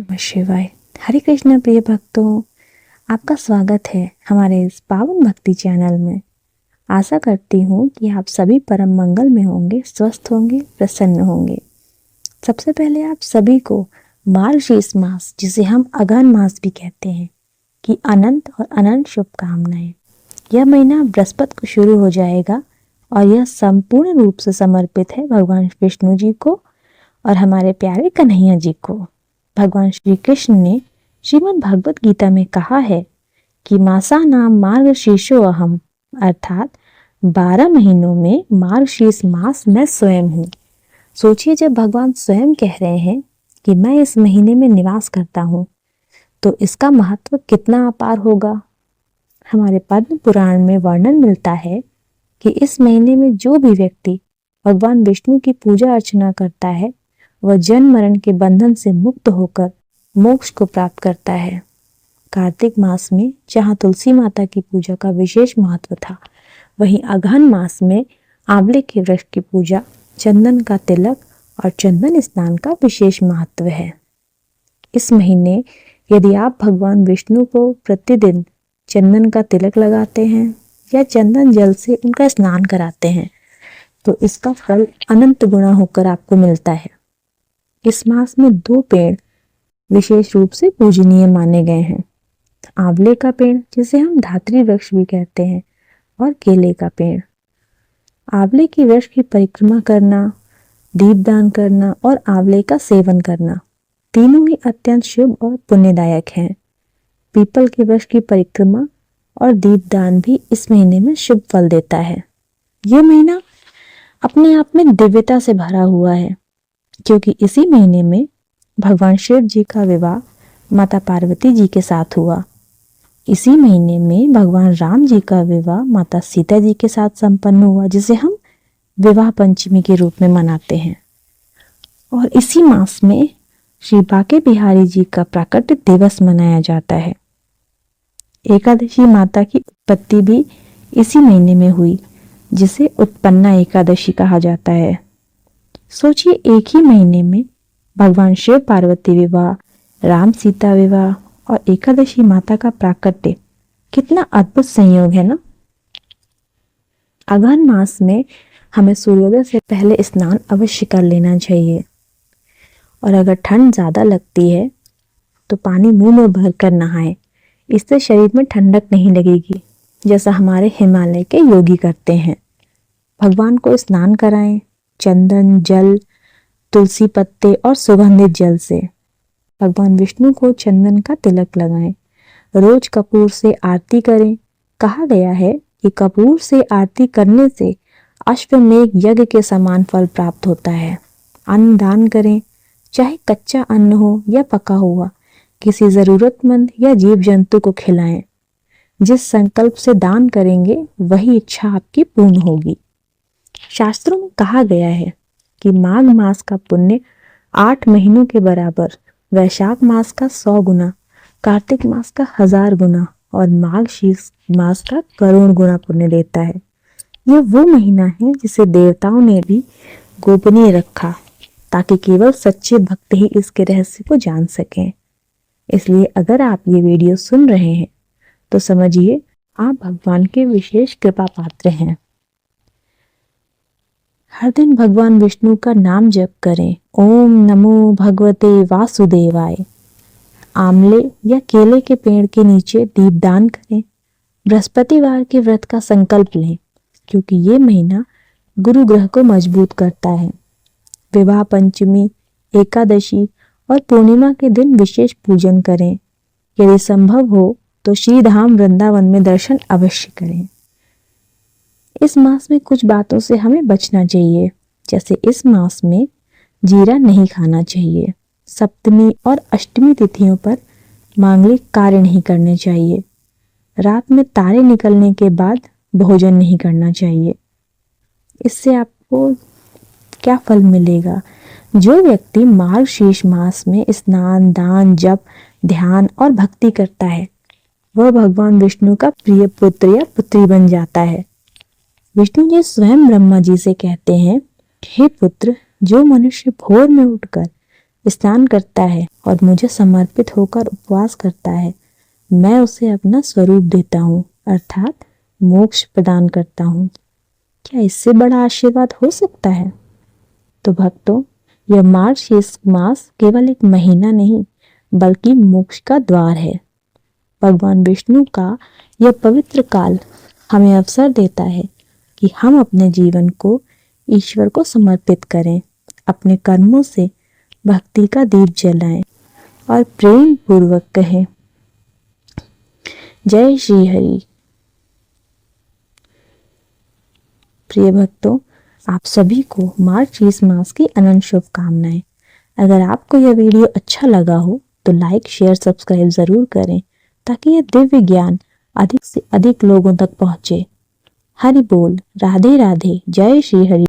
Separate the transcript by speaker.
Speaker 1: नमः शिवाय। हरे कृष्ण प्रिय भक्तों, आपका स्वागत है हमारे इस पावन भक्ति चैनल में। आशा करती हूँ कि आप सभी परम मंगल में होंगे, स्वस्थ होंगे, प्रसन्न होंगे। सबसे पहले आप सभी को मार्गशीर्ष मास, जिसे हम अगहन मास भी कहते हैं, की अनंत और अनंत शुभकामनाएं। यह महीना बृहस्पति को शुरू हो जाएगा और यह संपूर्ण रूप से समर्पित है भगवान विष्णु जी को और हमारे प्यारे कन्हैया जी को। भगवान श्री कृष्ण ने श्रीमद् भगवत गीता में कहा है कि मासा नाम मार्गशीर्षो अहम, अर्थात 12 महीनों में मार्गशीर्ष मास मैं स्वयं हूँ। सोचिए, जब भगवान स्वयं कह रहे हैं कि मैं इस महीने में निवास करता हूँ, तो इसका महत्व कितना अपार होगा। हमारे पद्म पुराण में वर्णन मिलता है कि इस महीने में जो भी व्यक्ति भगवान विष्णु की पूजा अर्चना करता है, वह जन्म मरण के बंधन से मुक्त होकर मोक्ष को प्राप्त करता है। कार्तिक मास में जहाँ तुलसी माता की पूजा का विशेष महत्व था, वहीं अगहन मास में आंवले के वृक्ष की पूजा, चंदन का तिलक और चंदन स्नान का विशेष महत्व है। इस महीने यदि आप भगवान विष्णु को प्रतिदिन चंदन का तिलक लगाते हैं या चंदन जल से उनका स्नान कराते हैं, तो इसका फल अनंत गुना होकर आपको मिलता है। इस मास में 2 पेड़ विशेष रूप से पूजनीय माने गए हैं। आंवले का पेड़, जिसे हम धात्री वृक्ष भी कहते हैं, और केले का पेड़। आंवले की वृक्ष की परिक्रमा करना, दीपदान करना और आंवले का सेवन करना, तीनों ही अत्यंत शुभ और पुण्यदायक हैं। पीपल के वृक्ष की परिक्रमा और दीपदान भी इस महीने में शुभ फल देता है। यह महीना अपने आप में दिव्यता से भरा हुआ है, क्योंकि इसी महीने में भगवान शिव जी का विवाह माता पार्वती जी के साथ हुआ। इसी महीने में भगवान राम जी का विवाह माता सीता जी के साथ संपन्न हुआ, जिसे हम विवाह पंचमी के रूप में मनाते हैं। और इसी मास में श्री बांके बिहारी जी का प्राकट्य दिवस मनाया जाता है। एकादशी माता की उत्पत्ति भी इसी महीने में हुई, जिसे उत्पन्ना एकादशी कहा जाता है। सोचिए, एक ही महीने में भगवान शिव पार्वती विवाह, राम सीता विवाह और एकादशी माता का प्राकट्य, कितना अद्भुत संयोग है ना। अगहन मास में हमें सूर्योदय से पहले स्नान अवश्य कर लेना चाहिए। और अगर ठंड ज्यादा लगती है तो पानी मुंह में भरकर नहाएं। इससे शरीर में ठंडक नहीं लगेगी, जैसा हमारे हिमालय के योगी करते हैं। भगवान को स्नान कराएं चंदन, जल, तुलसी पत्ते और सुगंधित जल से। भगवान विष्णु को चंदन का तिलक लगाएं। रोज कपूर से आरती करें। कहा गया है कि कपूर से आरती करने से अश्वमेघ यज्ञ के समान फल प्राप्त होता है। अन्न दान करें, चाहे कच्चा अन्न हो या पका हुआ। किसी जरूरतमंद या जीव जंतु को खिलाएं। जिस संकल्प से दान करेंगे, वही इच्छा आपकी पूर्ण होगी। शास्त्रों में कहा गया है कि माघ मास का पुण्य 8 महीनों के बराबर, वैशाख मास का 100 गुना, कार्तिक मास का 1000 गुना और मार्गशीर्ष मास का करोड़ गुना पुण्य देता है। यह वो महीना है जिसे देवताओं ने भी गोपनीय रखा, ताकि केवल सच्चे भक्त ही इसके रहस्य को जान सकें। इसलिए अगर आप ये वीडियो सुन रहे हैं तो समझिए आप भगवान के विशेष कृपा पात्र हैं। हर दिन भगवान विष्णु का नाम जप करें। ओम नमो भगवते वासुदेवाय। आंवले या केले के पेड़ के नीचे दीपदान करें। बृहस्पतिवार के व्रत का संकल्प लें, क्योंकि ये महीना गुरु ग्रह को मजबूत करता है। विवाह पंचमी, एकादशी और पूर्णिमा के दिन विशेष पूजन करें। यदि संभव हो तो श्रीधाम वृंदावन में दर्शन अवश्य करें। इस मास में कुछ बातों से हमें बचना चाहिए, जैसे इस मास में जीरा नहीं खाना चाहिए। सप्तमी और अष्टमी तिथियों पर मांगलिक कार्य नहीं करने चाहिए। रात में तारे निकलने के बाद भोजन नहीं करना चाहिए। इससे आपको क्या फल मिलेगा? जो व्यक्ति मार्गशीर्ष मास में स्नान, दान, जप, ध्यान और भक्ति करता है, वह भगवान विष्णु का प्रिय पुत्र या पुत्री बन जाता है। विष्णु जी स्वयं ब्रह्मा जी से कहते हैं, हे पुत्र, जो मनुष्य भोर में उठकर स्नान करता है और मुझे समर्पित होकर उपवास करता है, मैं उसे अपना स्वरूप देता हूँ, अर्थात मोक्ष प्रदान करता हूँ। क्या इससे बड़ा आशीर्वाद हो सकता है? तो भक्तों, यह मार्गशीर्ष मास केवल एक महीना नहीं बल्कि मोक्ष का द्वार है। भगवान विष्णु का यह पवित्र काल हमें अवसर देता है कि हम अपने जीवन को ईश्वर को समर्पित करें, अपने कर्मों से भक्ति का दीप जलाएं और प्रेम पूर्वक कहें, जय श्री हरि। प्रिय भक्तों, आप सभी को मार्गशीर्ष मास की अनंत शुभकामनाएं। अगर आपको यह वीडियो अच्छा लगा हो तो लाइक, शेयर, सब्सक्राइब जरूर करें ताकि यह दिव्य ज्ञान अधिक से अधिक लोगों तक पहुंचे। हरि बोल, राधे राधे, जय श्री हरि।